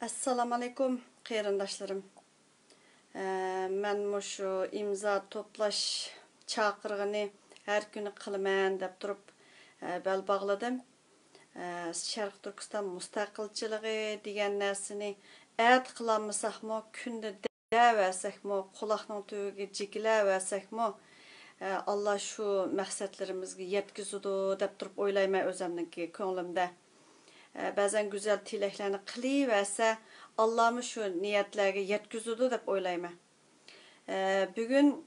Assalamu alaikum qeyrindaşlarım. Men şu imza toplaş çağırğını her günü qılman dep turup bel bağladım. Şərq Türkistan mustaqilçılığı degan narsani ət qılanmasaqmı, künde dəvəsəkmi, qulaqның tüyüge jikiləvəsəkmi, Allah şu məqsədlərimizə yetkizidi dep turup oylayman özümniki ko'nglimda. Bazen güzel tileklerini qılayversə, Allah'ım şu niyetlerge yetkizidi dep oylayman. Bugün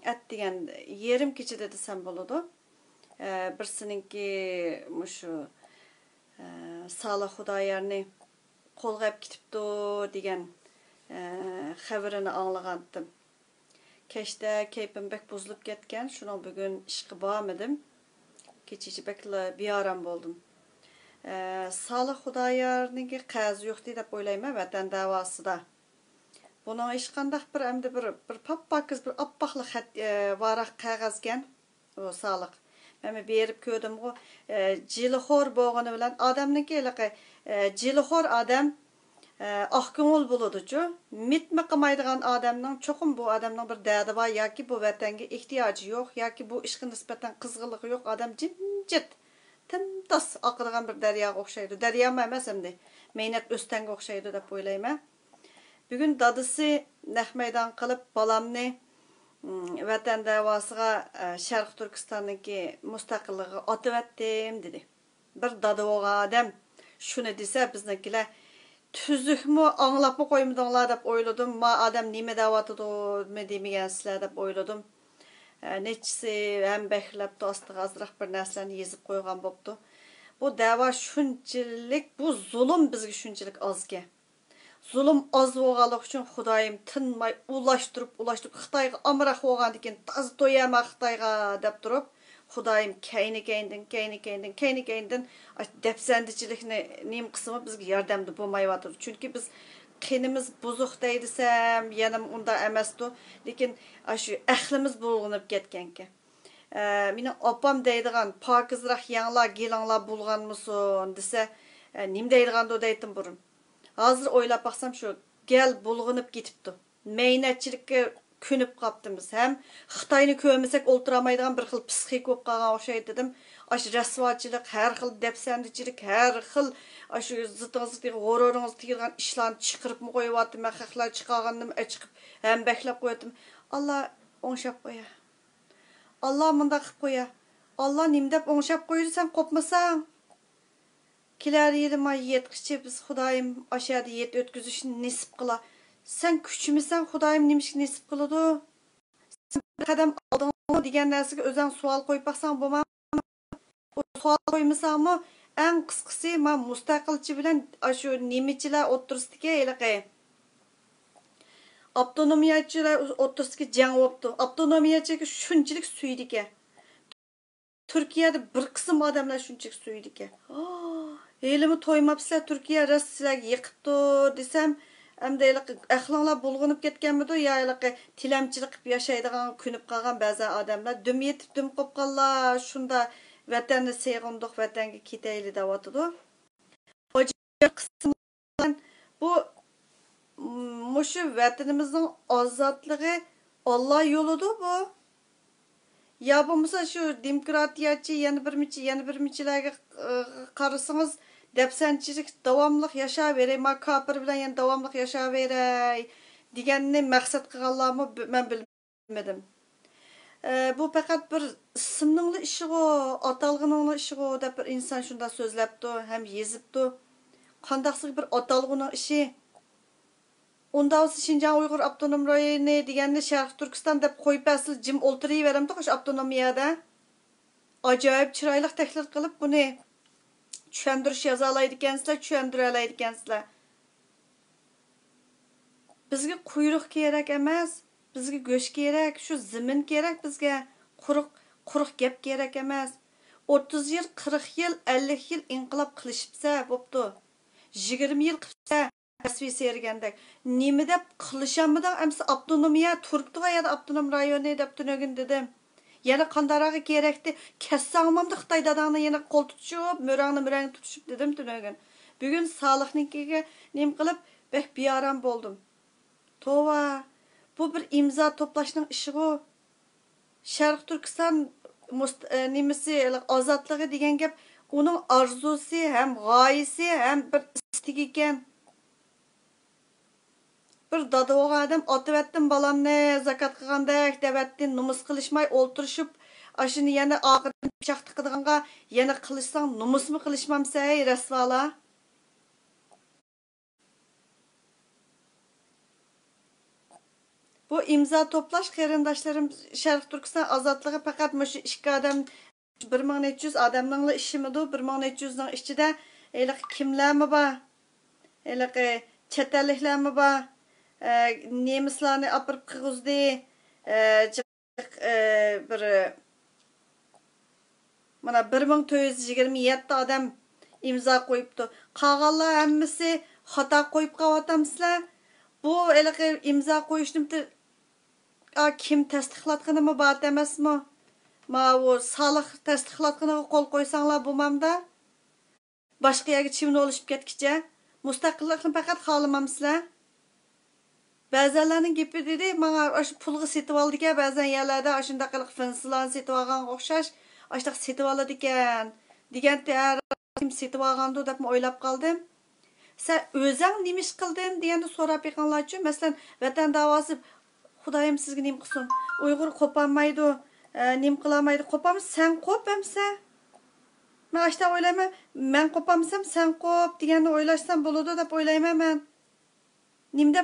et degen yerim keçide desem boludu. Birsininki şu Salih Xudayarni qo'lg'ab ketibdi degan xabarini anlagandim. Keşte keyfim bek buzulup ketken, şunu bugün işqi bormadim. Keçici bekle bir aram boldum. Salih Xudayarniki qazi yo'q deb o'ylayman vatan davosida. Bunun hech qanday bir pappakiz bir appaqli xat varaq qog'ozgan o Salih. Meni berib ko'rdim o jilixor bo'lgani bilan odamniki jilixor odam oq ko'ngil bo'ladi-ku. Mitmi qilmaydigan odamning cho'qim bu odamning bir derdi var yoki bu vatanga ehtiyoji yo'q yoki bu ishga nisbatan qizg'inligi yo'q, odam jimjit timtas oqadigan bir daryoga o'xshaydi. Daryo emas endi. Meynat o'stanga o'xshaydi deb o'ylayman. Bugun dadisi naq maydon qilib balamni vatan davosiga Sharq Turkistondagi mustaqillig'i otavatdim dedi. Bir dada odam shuni desa biznikilar tuzukmi anglapmi qo'ymadinglar deb o'yladim. Ma odam nima davatidi demaysizlar deb o'yladim. Neçisi hem beklep dostluq azraq bir narsalarni yezib qo'ygan bo'pti. Bu dava shunchalik, bu zulm bizga shunchalik ozga. Zulm az bo'lganlik uchun Xudoyim tinmay ulashtirib Xitoyga amroq bo'lgan ekan, taz to'yama Xitoyga deb turib, Xudoyim kayni-kayndan depsandichilikni nim qismi bizga yordamda bo'lmayotdi. Chunki biz qenimiz buzuq deysem, yanım unda emasdi, lekin shu ahlimiz bulg'unib ketganki. Meni opam deydigan pokizroq yanglar, gelanglar bulganmıсын desa, nim deydigando deydim burun. Hazır o'ylab baqsam shu gel bulg'unib ketibdi. Meynatchilikka ko'nib qaptimiz. Ham Xitoyni ko'rmasak o'ltiramaydigan bir xil psixik bo'lib qolgan o'xshaydi dedim. Shu rasvochilik, har xil depsandichilik, har xil shu zitingizga g'ururingiz tegirgan ishlarni chiqiribmi qo'yyapti, mahaqlar chiqargandim, chiqib ham beklab qo'ydim. Allah o'ngshab qo'ya. Allah munda qilib qo'ya. Allah nim deb o'ngshab qo'ydi, sen qopmasang. Kelar yilma yetqichi biz Xudoyim aşağıda yet o'tkazishni nisib qila. Sen kuchmisan, Xudoyim nimishga nisib qiladi? Sen bir qadam oldingmi degan narsaga o'zing savol qo'yib baqsang bo'lmaydi. O savol qo'ymasangmi, eng qisqasi men mustaqilchi bilan shu nemichilar o'tirsidagi haliqi avtonomiyachilar o'tirsidagi jang bo'libdi. Avtonomiyachiga shunchalik suydi ekan. Turkiyada bir qism odamlar shunchalik suydi ekan. Elimi to'ymabsizlar, Turkiya Rossiyaga yiqibdi desam, amdaylik axlonlar bulg'unib ketganmidi, yo'qki tilamchilik qilib yashaydigan, kunib qolgan ba'zi odamlar dum yetib dum qopqanlar, shunda vatanni sevg'indiq, vatanga ketayli deyotdi. Bu mushu vatanimizning ozodligi Alloh yo'lidir bu. Ya bo'lmasa shu demokratiyachi yana bir michilarga qarasangiz depsanchilik davomli yashayveray, ma kafir bilan yana davomli yashayveray deganni maqsad qilganlarmi men bilmadim. Bu faqat bir ismning ishigo, atalg'ының ishigo deb bir inson shunda so'zlabdi, ham yezibdi. Qandaqsiz bir atalg'ының ishi. Onda olsa Şinjan Uyghur Abdunum Rayoni deganni Sharq Turkiston deb qo'yib asl jim o'ltiraveramdi qo'sh avtonomiyada. Ajoyib chiroyli taklif qilib buni tushundirish yoza oladi ekansizlar, tushuntira oladi ekansizlar. Bizga quyruq kerak emas, bizga go'sht kerak, shu zimin kerak bizga. Quruq gap kerak emas. 30 yil, 40 yil, 50 yil inqilob qilishibsa bo'pti. 20 yil qilsa tasvir sergandek. Nima deb qilishammidan amsa avtonomiya turibdi ya da avtonom rayoni deb tunagin dedim. Yana qandarağı gerekti. Kessağımamdı Xitay dadağını yana qol tutuşup, mörağını tutuşup dedim tünögün. Bugün sağlıqnikiga nim qilib, bek biyaram boldum. Tova, bu bir imza toplashning ishi go. Sharq Turkiston nimasi ozodligi degan gap, uning orzusi ham g'oyasi ham bir istik ekan. Bir dada bo'lgan odam otivatdim balamni zakat qilgandek devatdin numus qilishmay o'ltirishib, ashuni yana oxirida pichoq tiqadiganqa yana qilishsang numusmi qilishmamsa, ey rasvola. Bu imza toplash qarindoshlarim Sharq Turkiston ozodligi faqat mushu ikki odam 1400 odamning ishimidu 1400 ning ichida kimlarmi bor? Chet elliklarmi bor? Nemislarni apirib qig'izdi. Bir mana 1427 odam imzo qo'yibdi. Qolganlar hammasi xato qo'yib qo'yatamsizlar. Bu imzo qo'yishni kim tasdiqlatganimi bor emasmi? Ma o soliq tasdiqlatganiga qo'l qo'ysanglar bo'lmamda. Boshqa yerga chivni olishib ketkicha mustaqillikni faqat xohlamamsizlar. Ba'zanlarning gapi dedi, menga o'sha pulga setib oldi ekan, ba'zan yerlarda shunday qilib finsilan setib olganga o'xshash, ashta setib oladi ekan. Deganda kim setib olgandi deb o'ylab qoldim. Sen o'zing nima ish qilding deganda so'rab yiqanlarchi, masalan, vatan davosi Xudoyim sizga nim qilsin. Uyg'ur qo'polmaydi, nim qilolmaydi. Qo'pam sen qo'p hamsa. Men ashta o'ylayman, men qo'pamsam sen qo'p deganda o'ylashsam bo'ladi deb o'ylayman men. Nimda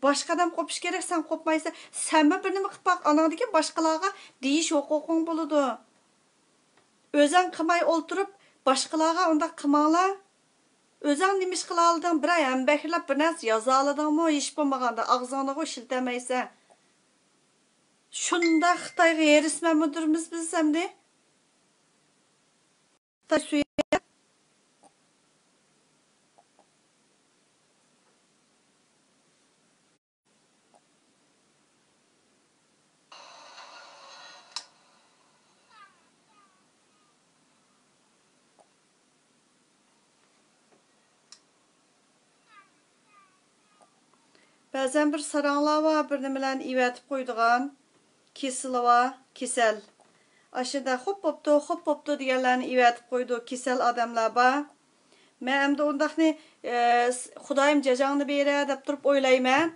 boshqa odam qo'pish kerak, sen qo'pmaysa, senmi bir nima qilib baq, anadagi boshqalarga deyish huquqing bo'ladi. O'zing qilmay o'ltirib, boshqalarga unda qilmanglar. O'zing nima ish qila olding, bir ham baklab bir narsa yoza oldingmi, hech bo'lmaganda og'zingni ishiltamaysa. Shunda Xitoyga erismamudirmiz biz hamda. Bəzən bir saranglar var, bir nimalarni ivatib qo'ydigan, kesel. Aşıda hop poptu deganlarni ivatib qo'ydi, kesel odamlar bor. Men endi undaqni Xudoyim jazongni berar deb turib o'ylayman.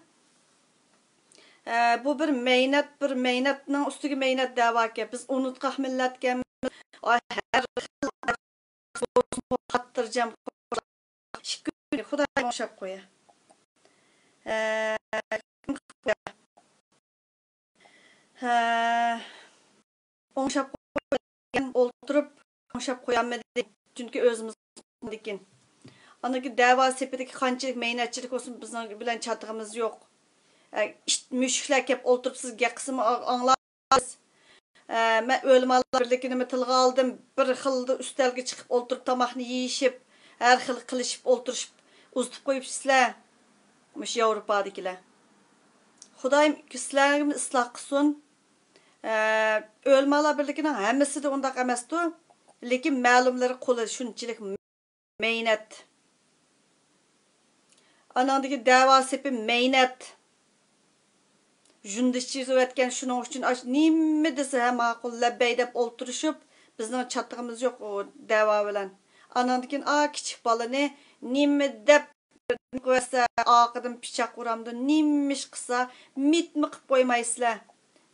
Bu bir meynatning ustiga meynat da'voga biz unutqaq millatgan har xatirjam Xudoyim o'xshab qo'ya. O'ngshab qo'ygan o'ltirib o'ngshab qo'yamadi chunki o'zimiz ekan. Anaki da'vo sepidagi qanchalik meynatchilik bo'lsin bizning bilan chatig'imiz yo'q. Mushuklar kelib o'ltirib sizga qismi anglaysiz. Men o'lmalar birligini tilga oldim. Bir xilda ustalga chiqib o'ltirib tomoqni yeyishib, har xil qilishib o'ltirishib, uzitib qo'yibsizlar. Mush Yevropadagilar. Xudoyim sizlarni isloh qilsin. O'lmalar birligining hammasi da undaq emasdi, lekin ma'lumlari qo'li shunchalik meynat. Anandagi da'vo sepi meynat. Jundishi o'tgan shuning uchun nima desa ham ma'qul labbay deb o'ltirishib, bizning chatig'imiz yo'q o da'vo bilan. Anandan kichik bolani nima deb qo'ysa, oqidan pichoq uramdi, nimish qilsa, mitmi qilib qo'ymaysizlar.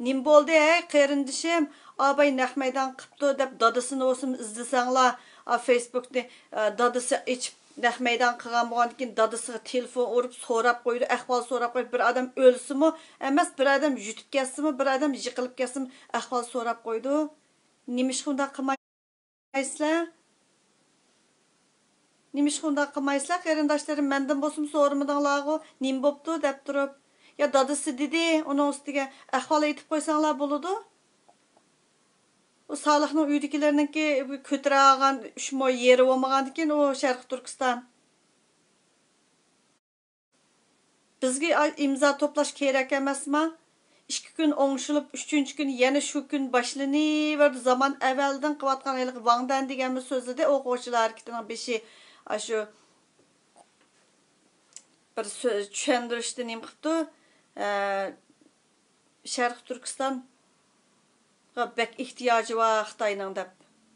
Nim bo'ldi, qarindishim, abay naq maydon qilibdi deb dadasini o'sim izlasanglar, Facebookni dadasi ichib naq maydon qilgan bo'lgandan keyin dadasiga telefon urib so'rab qo'ydi, ahvol so'rab qo'ydi, bir odam o'lsimi, emas bir odam yutib ketsimi, bir odam yiqilib ketsimi, ahvol so'rab qo'ydi. Nimish shunday qilmaysizlar? Nimish shunday qilmaysizlar? Qarindoshlarim mendan bo'lsin so'ramadinglar-ku, nim bo'pti deb turib. Ya dadası dedi, onun ustiga ahvol aytib qo'ysanglar bo'ladi. O Salihning uydagilarningki ko'tirgan 3 moy yeri bo'lmagandan keyin o Sharq Turkiston. Bizga imzo to'plash kerak emasmi? 2 gün oңşulup, 3-cü gün yana şu gün başlanıverdi. Zaman evvelden qıvatqan eli Wangdan degan bir sözde oquvchilar hareketining beşi aşu bir söz tushuntirishni nima qilibdi? Sharq Turkistonga bek ehtiyoji bor Xitoyning deb.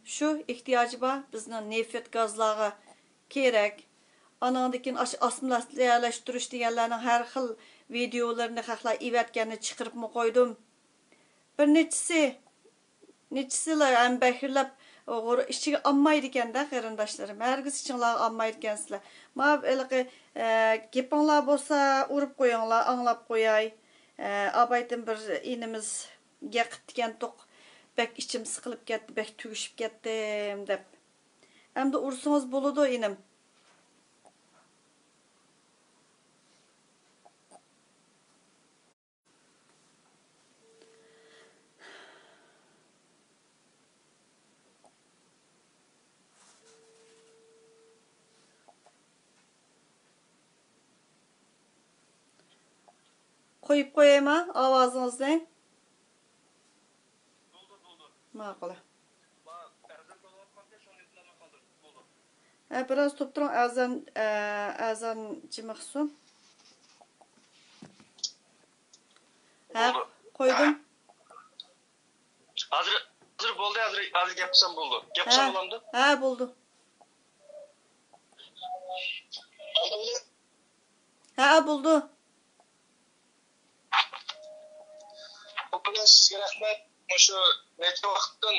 Shu ehtiyoji bor bizning neft gazlarga kerak. Anandan keyin assimilyatsiyalashtirish deganlarning har xil videolarini xalqlar evatganini chiqiribmi qo'ydim. Bir nechisilar ham bahirlab ichiga olmaydi ekanda qarindoshlarim. Hargiz ichinglar olmaydi ekansizlar. Ma eliqi gapinglar bo'lsa urib qo'yinglar, anglab qo'yay. Abaydan bir inimiz yaqib degan to'q bek ichim siqilib ketdi, bek tugishib ketdim deb. Endi ursangiz bo'ladi inim. Qo'yib qo'yaymi ovozingizdan? Ma'qul. Biraz topturan azan cimaqsun. Qo'ydim. Hazır bo'ldi, hazır gapsam bo'ldi. Gapsam bo'lamdi? Ha, bo'ldi. Ha, bo'ldi. O'pingiz sizga rahmat. O'sha necha vaqtdan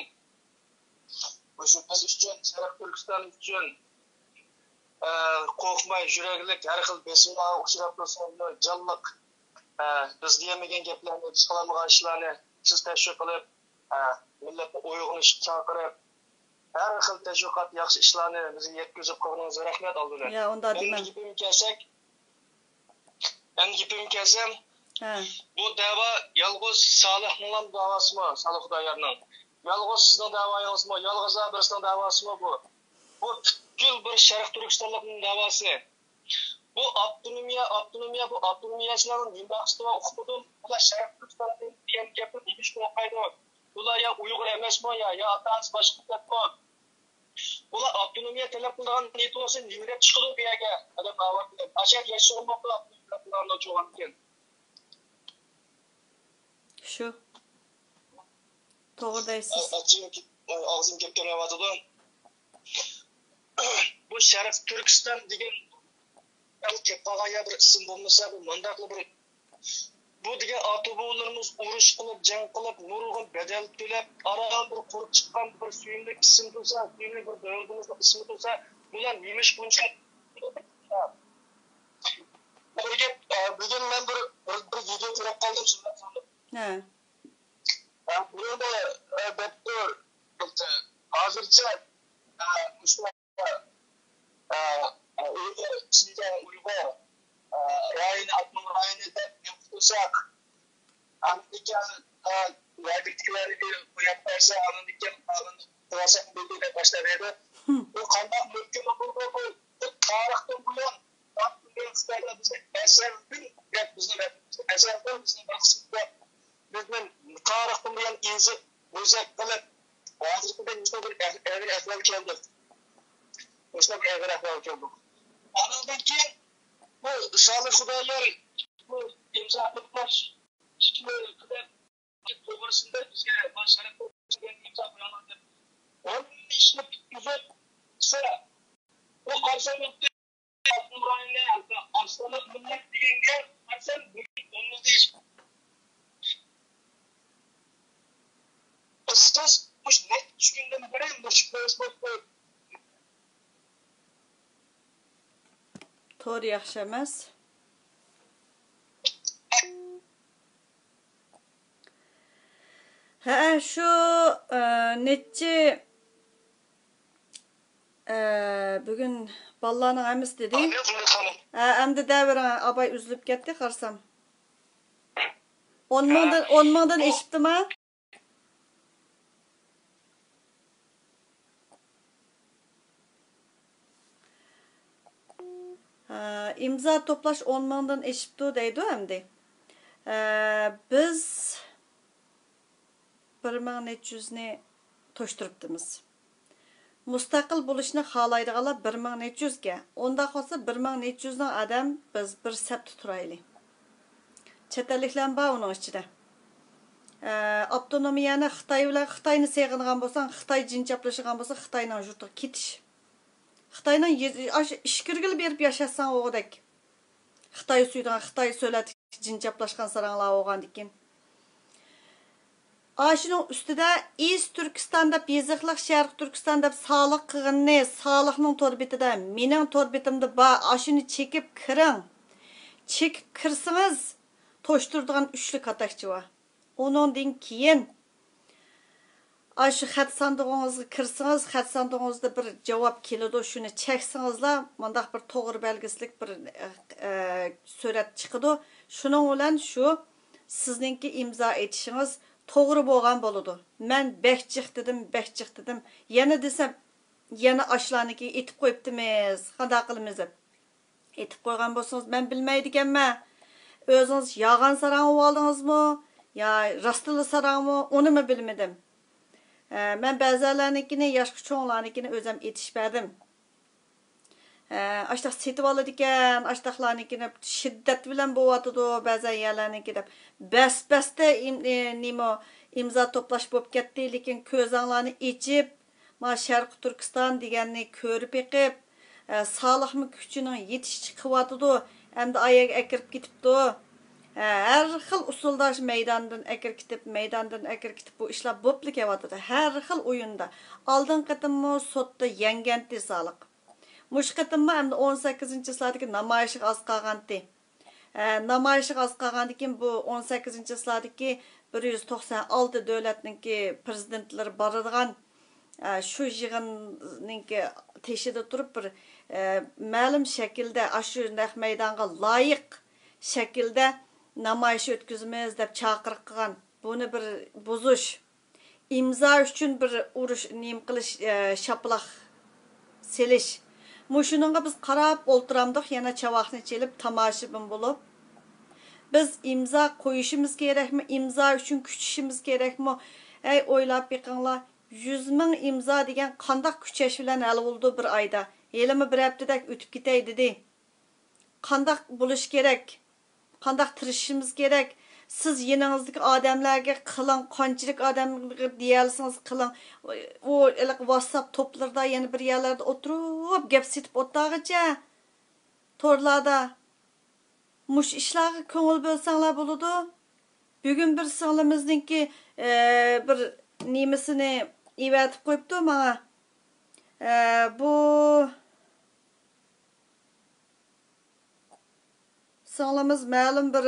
o'sha biz uchun, Sharq Turkiston uchun qo'rqmay, yuraklik, har xil besimlarga uchrab tursangiz, jonliq biz demagan gaplarni, biz qilmagan ishlarni siz tashviq qilib, millatni uyg'onishga chaqirib, har xil tashviqot, yaxshi ishlarni bizga yetkazib qo'yganingizga rahmat aldilar. Ya, unda deyman. Gapim kelsam, bu da'vo yolg'iz Solihning da'vosimi, Solih Xudoyorning? Yolg'iz sizning da'voyingizmi? Yolg'iz birisning da'vosimi bu? Bu butkul bir Sharq Turkistonlikning da'vosi. Bu avtonomiya bu avtonomiyachilarning dinbaqishda o'qidim. Ular Sharq Turkistondan degan gapni deyish qo'ymaydi. Ular ya Uyg'ur emasmi ya otasi boshqa gapmi? Ular avtonomiya talab qilgan niyatini nimaga chiqadi bu yerga? Adam avval ashar yashirmoqda avtonomiyalarni cho'g'an. Shu. To'g'ri deysiz. Og'zim kepkalavatdi. Bu Sharq Turkiston degan qolgan bir ism bo'lmasa, bu mandaqli bir bu degan ota-bobolarimiz urush qilib, jang qilib, nurg'un bedel to'lab, aradan bir qurib chiqqan bir suyimli ism bo'lsa, suyimli bir davlatimizning ismi bo'lsa, bular nemish buncha bugun men bir video ko'rib qoldim sizlarga. Burada doktor hozircha Uyg'ur rayini atma rayinida yo'qsak Amerikan vazirliklari qo'yib qo'ysa, Amerikan xulosani bildirib boshlaydi. Bu qanday mumkin bo'ldi? Bu tarixdan buyon Xitoyda bizning tarixdan buyon ezib, o'zak qilib, hozirda bizga bir egri ahvol keldi. O'sha bir egri ahvol keldi. Ondan keyin bu Solih Xudoyor bu imzo to'plash to'g'risida bizga boshqalar ko'rsatilgan imzo qo'yiladi. Onun ishni tuzib, bu qarsonlikda Nurayni Arslanov millat deganga qarsan o'rnida ish siz mush net tushundim birin mush To'g'ri yaxshi emas. Ha, shu nechi bugun bolalarning hammasi dedi. Endi davr abay uzilib ketdi, qarsam. 10 mingdan eshitdimi? İmza toplaş 10 mingdan eshibdi deydi endi. Biz 1400'ni toşturupdimiz. Mustaqil bo'lishni xohlaydiganlar 1400 ga. Onda qolsa 1400 ning adam biz bir sapda turaylik. Chet elliklar bor uning ichida. Avtonomiyani Xitoyni seg'ingan bo'lsang, Xitoy jinchaplashgan bo'lsa, Xitoyning yurtiga ketish. Xitoyning ish kirgil berib yashasang o'g'dak. Xitoy suydigan, Xitoy so'lati jinchaplashgan saranglar o'g'andikin. Aşının üstüde İz Türkistan deb Yeziqliq Şərq Türkistan deb sağlıq qığınni, sağlıqның torbetida, mening torbetimda ba, aşını çekip kiring. Çekip kirsiniz, toşturduğun üçlü katakçı var. Onundan keyin aşı xat sandığınızga kirsiniz, xat sandığınızda bir cavab keladi, şunu çeksinizlar, mındaq bir to'g'ri belgisilik bir surat chiqadi. Şunun bilan şu sizningki imzo etishiniz to'g'ri bo'lgan bo'ladi. Men bekchiq dedim. Yana desam, yana ashlarniki etib qo'yibdimiz. Qanday qilamiz deb. Etib qo'ygan bo'lsangiz, men bilmaydiganman. O'zingiz yog'an sarang oldingizmi? Ya rastlı sarangmi? Onu mu bilmedim. Men ba'zilarnikini, yoshki cho'nglarnikini o'zim etishmadim. Aştaq setib oladi ekan, aştaqlarnikini shiddat bilan bo'yotdi, ba'zi yerlarniki deb. Bas-basda nima imzo to'plash bo'lib ketdi, lekin ko'zinglarni ichib, ma Sharq Turkiston deganni ko'rib eqib, sog'liqmi kuchining yetishi qilyotdi, endi ayaga akirib ketibdi. Her xil usulda meydandan akir kitib bu ishlar bo'pli kelyotdi. Her xil o'yinda. Oldin qatimmi sotda yanganti sog'liq. Mush qatimmi endi 18-slardagi namoyishga oz qolgandi. Namoyishga oz qolgandikin bu 18-slardagi 196 davlatninki prezidentlari boradigan shu yig'inninki teshida turib bir ma'lum shaklda shu naq maydonga loyiq shaklda namoyish o'tkazamiz deb chaqiriq qilgan. Buni bir buzish, imzo uchun bir urush nim qilish, shaplaq selish. Muşununga biz qarab o'ltiramdiq, yana chavoqni chelib tomoshabin bo'lib. Biz imzo qo'yishimiz kerakmi? Imzo uchun kuchishimiz kerakmi? Ey o'ylab beqinglar, 100 ming imzo degan qanday kuchash bilan hal bo'ldi bir oyda. Elimi bir haftadak o'tib ketay dedi. Qanday bo'lish kerak? Qanday tirishimiz kerak? Siz yeningizdagi odamlarga qiling, qanchalik odamga deyalsangiz qiling. O WhatsApp toplarda yana bir yerlarda o'tirib gap setib o'tag'icha torlarda mush ishlarga ko'ngil bo'lsanglar bo'ladi. Bugun bir singlimizningki bir nemisini evatib qo'yibdi menga. Bu singlimiz ma'lum bir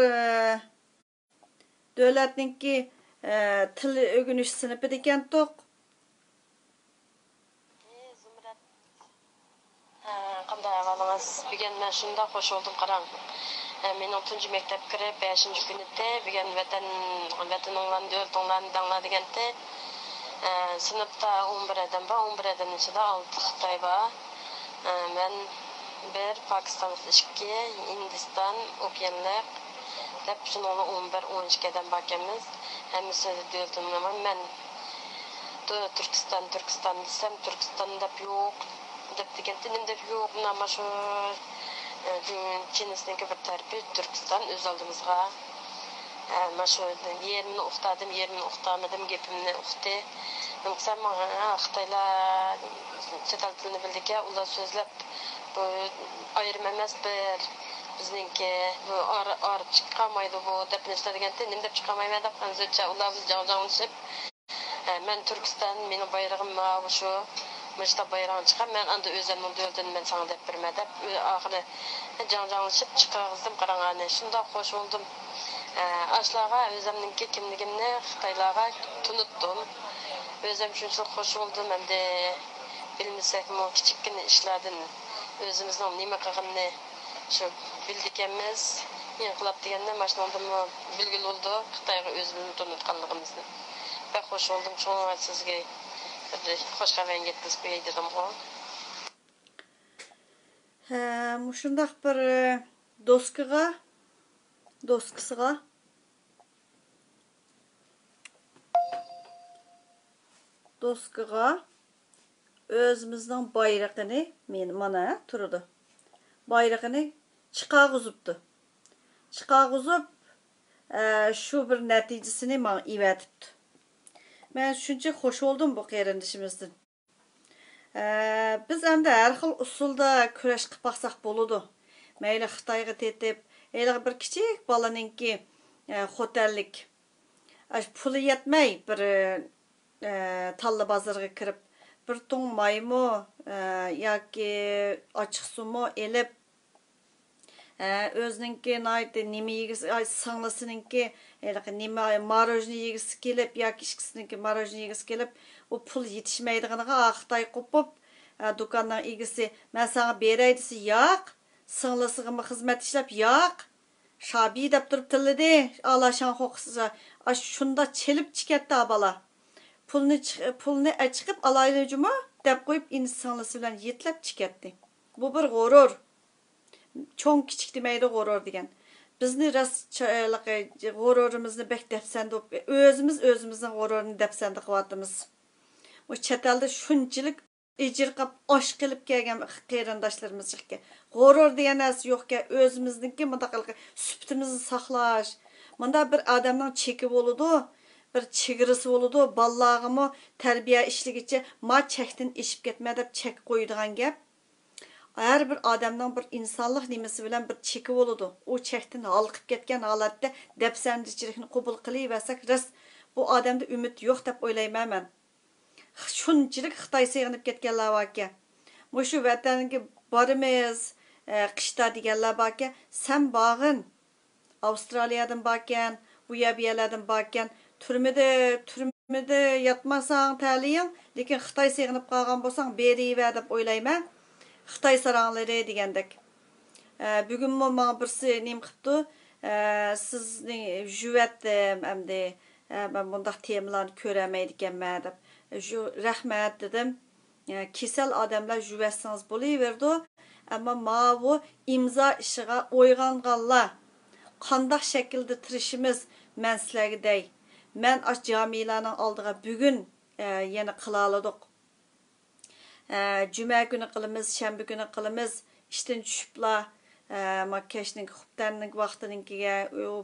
davlatninki til o'rganish sinfida ekan to'q. Qanday ahvolimiz? Bugun men shunda xush bo'ldim qarang. Men 6-cı maktab kirib 5-ci kunida bugun vataninglarni davlatinglarni danglar deganda sinfda 11 adam bor, 11 adamning ichida 6 Xitoy bor. Men bir Pokiston, 2 Hindiston, Okeanliq deb shuningla 11-12 adam bor ekanmiz. Hammasi davlatimlar. Men Turkiston desam, Turkiston deb yo'q. Deb deganda nimda yo'q, mana shu Çin'in bir tarafi Türkistan öz aldığımızga maşu yerimni uqtadım, yerimni uqtamadım, gepimni uqti. Yoksa Xitoylar çetal tilini bildik ya, ular so'zlab bu ayırma emas bir bizninki bu arib chiqamaydi bu deb nishlar deganda nim deb chiqamayman deb hanzircha ular biz janjanlashib men Turkiston meni bayrog'im shu Müşta bayrağın çıkar, ben anda özümün döldüm, ben sana dep birme dep, ahire janjanlaşıp çıkarızdım qarağane. Şunda hoş oldum. Aşlağa özümninki kimligimni Xitaylarga tunuttum. Özüm şunçalik hoş oldum, hem de bilmesek mi kichikkina ishlardan özümüzning nima qilganini shu bildik-emiz. Inqilab deganda mana shundan bilgil oldu, Xitoyga özümüzni tunutganligimizni. Ben hoş oldum, şuna sizga hoş haberin yetkizib qo'ydim o. Muşundaq bir doskisiga doskaga özümüzün bayrağını mana turdu. Bayrağını çıqağızıptı. Çıqağızıp şu bir neticesini bana ivetipti. Ben şunca hoş oldum bu qerindişimizden. Biz hem de her xil usulda küreş qıp baxsaq boludu. Meyli Xitayga tetip, elə bir kiçik balanınki hotellik pulu yetmey bir talla bazarga kirip bir ton maymu yoki açıq sumu elip özününki naydı nime yegisi sanglasınınki nime marojni yegisi kelip yoki işkisininki marojni yegisi kelip o pul yetişmeydiğiniga Xitay qopup dukandan egisi men sana beray dese yo'q singlisigimi xizmat ishlab yo'q shabi deb turib tillidi alashan xoqsiza shunda chelib chikatdi bala pulni chiqib alaylıcımı deb qo'yib indi singlisi bilan yetlab chikatdi bu bir g'urur cho'ng kichik demaydi g'urur degan bizni g'ururimizni bek depsandi o'zimizning g'ururini depsandi qilyapmiz o chet elda shunchalik ijirqab osh qilib kelgan qarindoshlarimizniki g'urur degan narsa yo'qki o'zimizniki mundaqalqa suhbatimizni saqlash munda bir odamning cheki bo'ladi bir chegirisi bo'ladi ballarimi tarbiya ishligicha ma chekdan eshib ketma deb chek qo'yadigan gap har bir odamning bir insonlik nimasi bilan bir cheki bo'ladi u chekdan halqib ketgan holatda depsandichilikni qabul qilaversak ras bu odamda umid yo'q deb o'ylayman men shunchalik Xitoy sig'inib ketganlar borki mushu vatanga borimiz qishda deganlar borki sen borg'in Avstraliyadan borgan bu yerlardan borgan turmada yatmasang taliying lekin Xitoy sig'inib qolgan bo'lsang beriver deb o'ylayman Xitoy saranglari degandek bugun menga birsi nim qilibdi sizni juvatdim hamda ben bundaq temalarni ko'ramaydi ekanman deb rahmat dedim kesel odamlar juvatsangiz bo'laverdi ammo bu imzo ishiga o'yg'onganlar qandoq shaklda tirishimiz men sizlarga dey men ash jamilarning oldiga bugun yana qila oldik juma kuni qilamiz shanba kuni qilamiz ishdan tushiblar makkashning xubtanning vaqtininkiga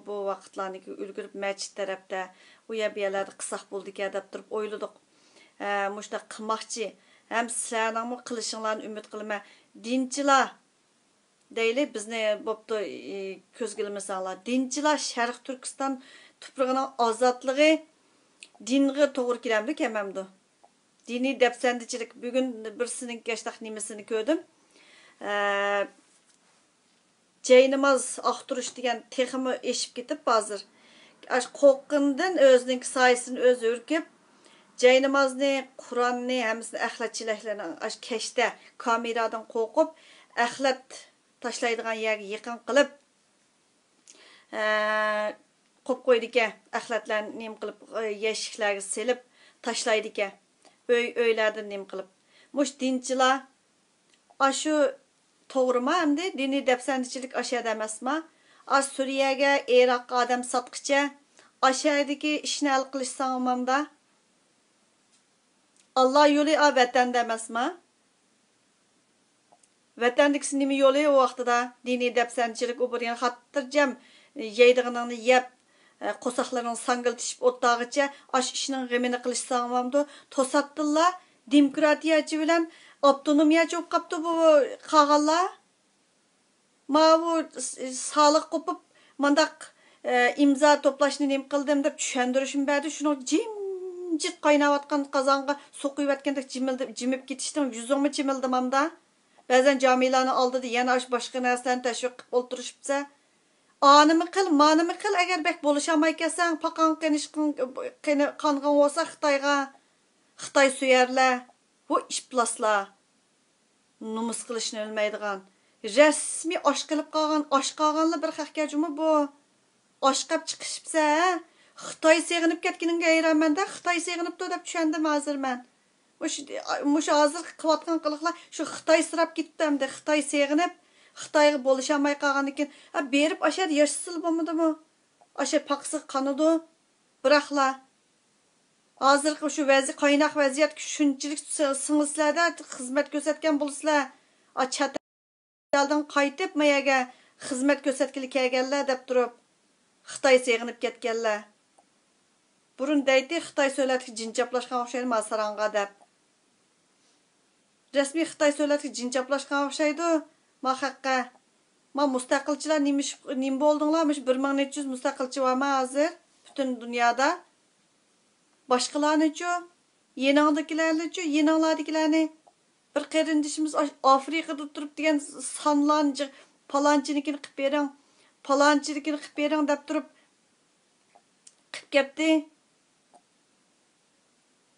bu vaqtlarniki ulgurib masjid tarafda u yerlarda qisaq bo'ldi-ku deb turib o'yladik mushta qilmoqchi ham sizlarning qilishinglarni umid qilaman dinchilar deyli bizni bo'pti ko'zgilmasanglar dinchilar Sharq Turkiston tuprog'ining ozodligi dinga to'g'ri kelamdi kamamdi diniy depsandichilik bugun birsining gashtaq nimasini ko'rdim jaynamaz aqtirish degan texmi eshib ketib hozir qo'rqqindan o'zining soyasini o'zi urkib jaynamazni Qur'onni hammasini axlatchilarni kashda kameradan qo'rqib axlat tashlaydigan yerga yaqin qilib qo'yib qo'ydi ekan axlatlarni nim qilib yashiklarga selib tashlaydi ekan uylardan nim qilib mush dinchilar ashu to'g'rimi hamda diniy depsandichilik ashada emasmi Suriyaga Iroqqa odam sotqicha ashadagi ishni hal qilishsangmanda Allah yo'li vatanda emasmi vatandagisi nima yo'li u vaqtida diniy depsandichilik u bir xotirjam yeydiganingni yeb qo'saqlarning sangiltishib o'tdag'icha ash ishning g'imini qilishsangmamdi to'satdilla demokratiyachi bilan avtonomiyachi bo'lib qolibdi bu qag'allar ma bu soliq qo'pib mandaq imzo to'plashni nim qildim deb tushuntirishim berdi shuni jimjit qaynayotgan qozonga so'qiyotgandek jimib ketishdim yuzimni chimildim hamda ba'zan jamilarni oldida yana boshqa narsalarni tashviq qilib o'ltirishibsa animi qil manimi qil agar bek bo'lishamay kelsang paqan qangan bo'lsa Xitoy suyarlar bu ishplaslar numus qilishni bilmaydigan rasmiy osh qilib qolganlar bir haqkajimi bu oshqab chiqishibsa Xitoy seg'inib ketganingga ayramanda Xitoy seg'inibdi deb tushundim hozir men mush hozir qilayotgan qiliqlar shu Xitoy sirab ketdi hamda Xitoy seg'inib Xitoyga bo'lishamay qolgan ekan berib ashad yashsil bo'lmadimi asha paqsi qanidi biroqlar Hazırkı şu qaynaq vaziyat shunchalik singlislarda xizmat ko'rsatgan bo'lsizlar. Chat eldan qaytib mayaga xizmat ko'rsatgili kelganlar deb turib Xitoy seg'inib ketganlar. Burun deydi Xitoy so'latiga jinjaplashgan o'xshaydi masaranga deb. Rasmiy Xitoy so'latiga jinjaplashgan o'xshaydi. Ma haqqa. Ma mustaqilchilar nim bo'ldinglar? 1400 mustaqilchi bormi hozir butun dunyoda? Başqalarını-chu, yenangdakilarni-chu, yenanglardakilarni bir qarindishimiz Afrikada turib degan sonlanchi palonchinikini qilib bering, palonchinikini qilib bering deb turib qilib ketdi.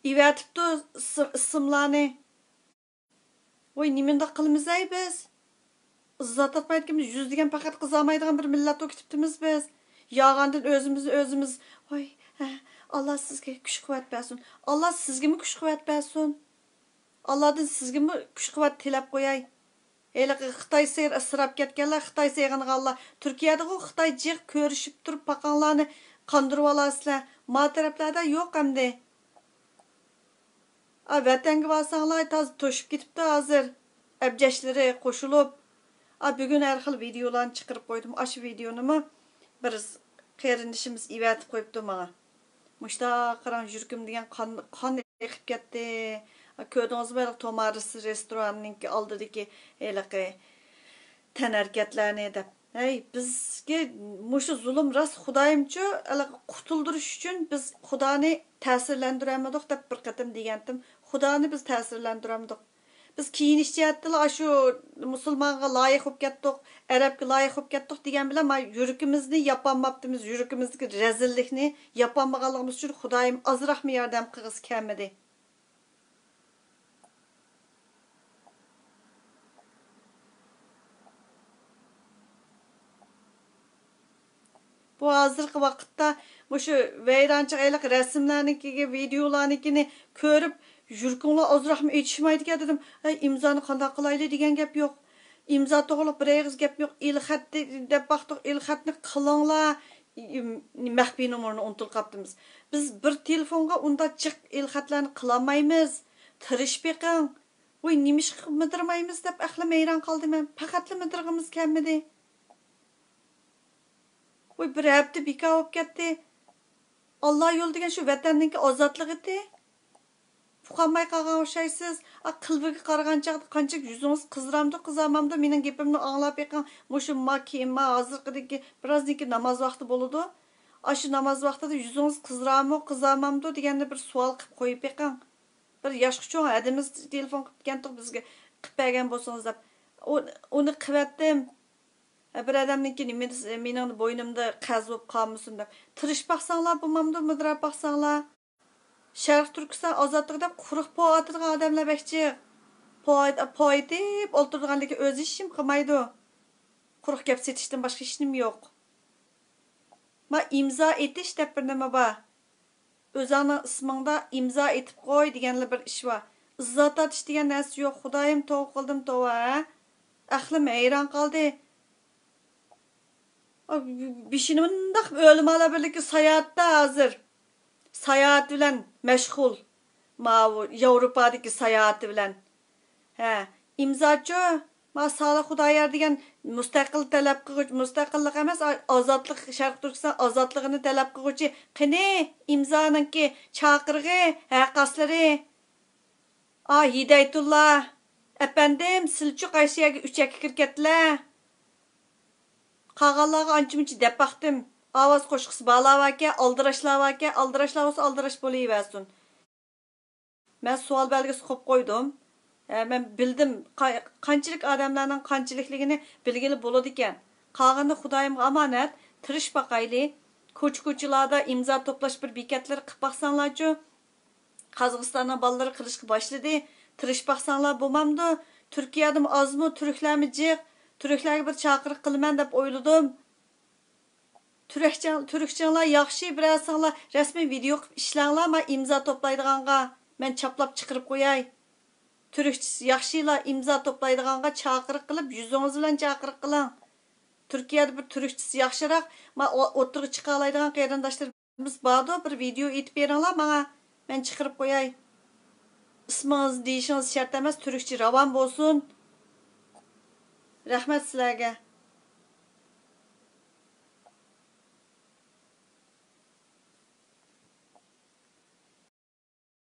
İvatibdi ismlarni. Voy, nimanda qilamiz ay biz? İzzat atmaydiganmiz, yüz degan faqat qizolmaydigan bir millat o'kitibdimiz biz. Yağandan özümüz voy, Allah sizge kuch quvvat bersin. Allah sizga mi kuch quvvat bersin? Allahdan sizga mi kuch quvvat tilab qo'yay. Elə Xitoy seyir israb ketganlar, Xitoy seyg'inganlar. Turkiyada u Xitoy jiq ko'rishib turib paqanlarni qandirib olasizlar. Ma taraflarda yo'q hamda. Vatanga borsanglar toz to'shib ketibdi hozir. Abjashlari qo'shilib. Bugun har xil videolarni chiqarib qo'ydim. Aşı videonimi bir qarindishimiz ivatib qo'yibdi menga. Muşta qaran yurkim degan qon eqib ketdi. Ko'rdingiz mi Tomaris restoranninki oldidagi eliqi tanarkatlarni deb. Hey, bizga mushu zulm ras Xudoyimchu qutuldirish uchun biz Xudoni ta'sirlantiramadik deb bir qatim degandim. Xudoni biz ta'sirlantiramadik. Biz kiyinish jihatda shu musulmonga loyiq bo'lib ketdik, arabga loyiq bo'lib ketdik degan bilan yurikimizni yapolmabdimiz, yurikimizdagi razillikni yapolmaganligimiz uchun Xudoyim ozroqmi yordam qilg'is kelmadi. Bu hozirgi vaqtda shu vayronchilik rasmlarnikiga, videolarnikini ko'rib yurkinglar ozroqmi etishmaydi dedim. İmzoni qanday qilayli degan gap yo'q. İmza to'g'liq bir og'iz gap yo'q. İlxat deb baxtiq, ilxatni qilinglar. Maxfiy nomerini unutilib qaptimiz. Biz bir telefonga unda chiq ilxatlarni qilolmaymiz. Tirish beqing. Voy, nimish qildirmaymiz deb aqlim hayron qoldim men. Faqatli midirg'imiz kelmadi. Voy, bir hafta beka bo'lib ketdi. Allah yo'l degan shu vatanninki ozodligi edi. Fuqamay qolgan o'xshaysiz. Qilbiga qaragan chaqda qancha yuzingiz qizarmamdi, mening gapimni anglab beqing. Mushu makima hozirgidagi birozniki namoz vaqti bo'ladi. Shu namoz vaqtida yuzingiz qizarmamdi deganda bir savol qilib qo'yib beqing. Bir yoshga cho'ng adimiz telefon qilib keldik bizga qilib bergan bo'lsangiz deb. Uni qivatdim. Bir adamniki mening bo'ynimda qaz bo'lib qolmasin deb. Tirish baqsanglar bo'lmamdi, mudrab baqsanglar. Sharq Turkiston ozodligi deb quruq po'atadigan odamlar bekchi. Po'yitib o'ltirganligi o'z ishim qilmaydi. Quruq gap setishdan boshqa ishim yo'q. Ma imzo etish deb bir nima bor. O'zingning ismingda imzo etib qo'y deganlar bir ish bor. Izzat atish degan narsa yo'q. Xudoyim tov qildim tova. Aqlim hayron qoldi. Bishini bundaq o'lmalar birlikda sayohatda hozir. Sayohat bilan mashg'ul. Ma Yevropadagi sayohat bilan. İmzachi ma Solih Xudoyor degan mustaqil talab qiluvchi, mustaqillik emas, ozodlik, Sharq Turkiston ozodligini talab qiluvchi qani imzoninki chaqirg'i, haqqaslari. Hidayatullah apandim silchi Qaysiyaga 3 yakka kirkatlar. Qağallarga ancha-muncha deb baqdim. Ovoz qo'shiqsi balavaka, aldirashlavaka, aldirash bo'laversin. Men savol belgisi qo'yib qo'ydim. Men bildim qanchalik odamlarning qanchalikligini bilgili bo'ladi ekan. Qolganda Xudoyimga omonat, tirish baqayli. Ko'ch-ko'chalarda imzo to'plash bir bekatlar qilib baqsanglarchi. Qozog'istonning bolalari qilishga boshladi. Tirish baqsanglar bo'lmamdi. Turkiyada ozmi, turklarmi jiq. Turklarga bir chaqiriq qilaman deb o'yladim. Turkçanlar yaxshi bilasanglar, rasmiy video qilib ishlanglar, men imzo to'playdiganga men chaplab chiqarib qo'yay. Turkçisi yaxshilar imzo to'playdiganga chaqiriq qilib, yuzingiz bilan chaqiriq qiling. Turkiyada bir turkçisi yaxshiroq, men o'tirib chiqa oladigan qarindoshlarimiz bordi, bir video etib beringlar menga. Ben çıkarıp koyay. İsminiz deyişiniz şart emas. Türkçe ravan bolsun. Rahmet sizlerge.